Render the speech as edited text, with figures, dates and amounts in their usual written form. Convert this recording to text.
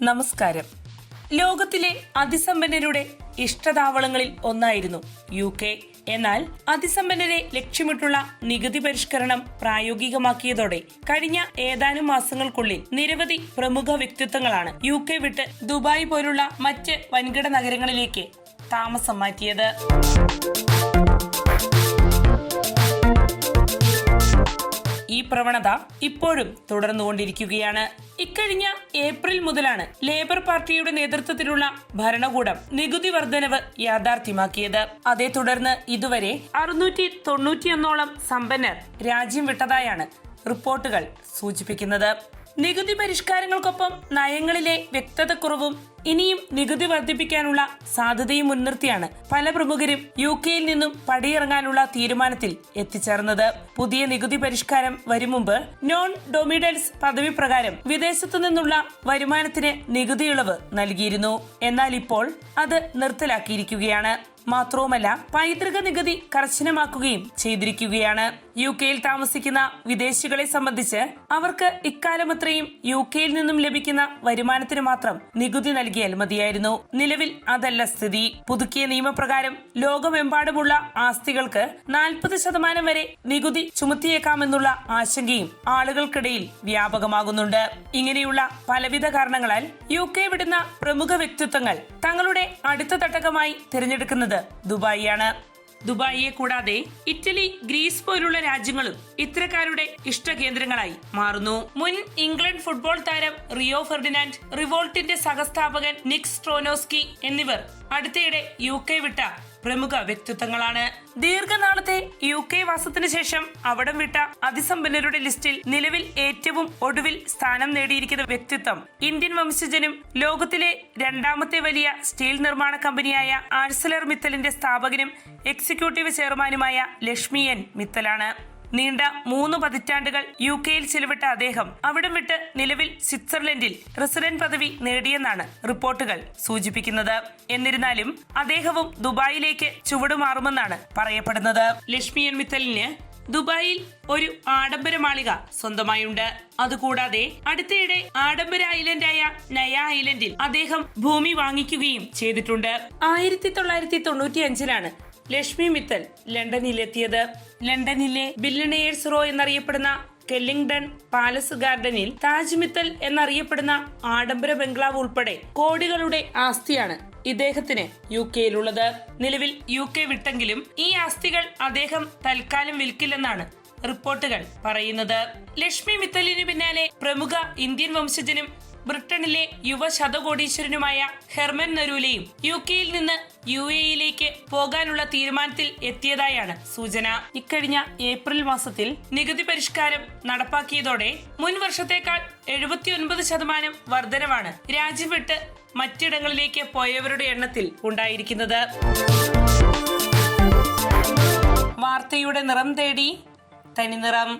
നമസ്കാരം. ലോകത്തിലെ അതിസമ്പന്നരുടെ ഇഷ്ടതാവളങ്ങളിൽ ഒന്നായിരുന്നു UK. എന്നാൽ അതിസമ്പന്നരെ ലക്ഷ്യമിട്ടുള്ള നികുതി പരിഷ്കരണം പ്രായോഗികമാക്കിയതോടെ കഴിഞ്ഞ ഏതാനും മാസങ്ങൾക്കുള്ളിൽ നിരവധി പ്രമുഖ വ്യക്തിത്വങ്ങളാണ് UK വിട്ട് ദുബായ് പോലുള്ള മറ്റ് വൻകിട നഗരങ്ങളിലേക്ക് താമസം മാറ്റിയത്. ഈ പ്രവണത ഇപ്പോഴും തുടർന്നുകൊണ്ടിരിക്കുകയാണ്. ഇക്കഴിഞ്ഞ ഏപ്രിൽ മുതലാണ് ലേബർ പാർട്ടിയുടെ നേതൃത്വത്തിലുള്ള ഭരണകൂടം നികുതി വർധനവ് യാഥാർത്ഥ്യമാക്കിയത്. അതേ തുടർന്ന് ഇതുവരെ 691 സമ്പന്നർ രാജ്യം വിട്ടതായാണ് റിപ്പോർട്ടുകൾ സൂചിപ്പിക്കുന്നത്. നികുതി പരിഷ്കാരങ്ങൾക്കൊപ്പം നയങ്ങളിലെ വ്യക്തതക്കുറവും ഇനിയും നികുതി വർദ്ധിപ്പിക്കാനുള്ള സാധ്യതയും മുൻനിർത്തിയാണ് പല പ്രമുഖരും UK-യിൽ നിന്നും പടിയിറങ്ങാനുള്ള തീരുമാനത്തിൽ എത്തിച്ചേർന്നത്. പുതിയ നികുതി പരിഷ്കാരം വരും മുമ്പ് നോൺ ഡൊമിഡൽസ് പദവി പ്രകാരം വിദേശത്തു നിന്നുള്ള വരുമാനത്തിന് നികുതി ഇളവ് നൽകിയിരുന്നു. എന്നാൽ ഇപ്പോൾ അത് നിർത്തലാക്കിയിരിക്കുകയാണ്. മാത്രവുമല്ല, പൈതൃക നികുതി കർശനമാക്കുകയും ചെയ്തിരിക്കുകയാണ്. UK-യിൽ താമസിക്കുന്ന വിദേശികളെ സംബന്ധിച്ച് അവർക്ക് ഇക്കാലമത്രയും UK-യിൽ നിന്നും ലഭിക്കുന്ന വരുമാനത്തിന് മാത്രം നികുതി നൽകിയാൽ മതിയായിരുന്നു. നിലവിൽ അതല്ല സ്ഥിതി. പുതുക്കിയ നിയമപ്രകാരം ലോകമെമ്പാടുമുള്ള ആസ്തികൾക്ക് 40% വരെ നികുതി ചുമത്തിയേക്കാമെന്നുള്ള ആശങ്കയും ആളുകൾക്കിടയിൽ വ്യാപകമാകുന്നുണ്ട്. ഇങ്ങനെയുള്ള പലവിധ കാരണങ്ങളാൽ UK വിടുന്ന പ്രമുഖ വ്യക്തിത്വങ്ങൾ തങ്ങളുടെ അടുത്ത തട്ടകമായി തിരഞ്ഞെടുക്കുന്നത് ദുബായിയാണ്. ദുബായിയെ കൂടാതെ ഇറ്റലി, ഗ്രീസ് പോലുള്ള രാജ്യങ്ങളും ഇത്തരക്കാരുടെ ഇഷ്ടകേന്ദ്രങ്ങളായി മാറുന്നു. മുൻ ഇംഗ്ലണ്ട് ഫുട്ബോൾ താരം റിയോ ഫെർഡിനാൻഡ്, റിവോൾട്ടിന്റെ സഹസ്ഥാപകൻ നിക് സ്ട്രോനോസ്കി എന്നിവർ അടുത്തിടെ UK വിട്ട പ്രമുഖ വ്യക്തിത്വങ്ങളാണ്. ദീർഘനാളത്തെ UK വാസത്തിന് ശേഷം അവിടം വിട്ട അതിസമ്പന്നരുടെ ലിസ്റ്റിൽ നിലവിൽ ഏറ്റവും ഒടുവിൽ സ്ഥാനം നേടിയിരിക്കുന്ന വ്യക്തിത്വം ഇന്ത്യൻ വംശജനും ലോകത്തിലെ രണ്ടാമത്തെ വലിയ സ്റ്റീൽ നിർമ്മാണ കമ്പനിയായ ആഴ്സലർ മിത്തലിന്റെ സ്ഥാപകനും എക്സിക്യൂട്ടീവ് ചെയർമാനുമായ ലക്ഷ്മി എൻ മിത്തലാണ്. നീണ്ട 3 പതിറ്റാണ്ടുകൾ UK-യിൽ ചിലവിട്ട അദ്ദേഹം അവിടം വിട്ട് നിലവിൽ സ്വിറ്റ്സർലൻഡിൽ റെസിഡന്റ് പദവി നേടിയെന്നാണ് റിപ്പോർട്ടുകൾ സൂചിപ്പിക്കുന്നത്. എന്നിരുന്നാലും അദ്ദേഹവും ദുബായിലേക്ക് ചുവടുമാറുമെന്നാണ് പറയപ്പെടുന്നത്. ലക്ഷ്മി എൻ മിത്തലിന് ദുബായിൽ ഒരു ആഡംബര മാളിക സ്വന്തമായുണ്ട്. അതുകൂടാതെ അടുത്തിടെ ആഡംബര ഐലൻഡായ നയ ഐലൻഡിൽ അദ്ദേഹം ഭൂമി വാങ്ങിക്കുകയും ചെയ്തിട്ടുണ്ട്. 1995-ലാണ് ലക്ഷ്മി മിത്തൽ ലണ്ടനിലെത്തിയത്. ലണ്ടനിലെ ബില്യണയേഴ്സ് റോ എന്നറിയപ്പെടുന്ന കെല്ലിംഗ്ടൺ പാലസ് ഗാർഡനിൽ താജ് മിത്തൽ എന്നറിയപ്പെടുന്ന ആഡംബര ബംഗ്ലാവ് ഉൾപ്പെടെ കോടികളുടെ ആസ്തിയാണ് ഇദ്ദേഹത്തിന് UK-യിലുള്ളത്. നിലവിൽ UK വിട്ടെങ്കിലും ഈ ആസ്തികൾ അദ്ദേഹം തൽക്കാലം വിൽക്കില്ലെന്നാണ് റിപ്പോർട്ടുകൾ പറയുന്നത്. ലക്ഷ്മി മിത്തലിന് പിന്നാലെ പ്രമുഖ ഇന്ത്യൻ വംശജനും ബ്രിട്ടനിലെ യുവ ശതകോടീശ്വരനുമായ ഹെർമൻ നരൂലയും UK-യിൽ നിന്ന് UAE-യിലേക്ക് പോകാനുള്ള തീരുമാനത്തിൽ എത്തിയതായാണ് സൂചന. ഇക്കഴിഞ്ഞ ഏപ്രിൽ മാസത്തിൽ നികുതി പരിഷ്കാരം നടപ്പാക്കിയതോടെ മുൻ വർഷത്തേക്കാൾ 79% വർധനവാണ് രാജ്യം വിട്ട് മറ്റിടങ്ങളിലേക്ക് പോയവരുടെ എണ്ണത്തിൽ ഉണ്ടായിരിക്കുന്നത്. വാർത്തയുടെ നിറം തേടി തനിനിറം.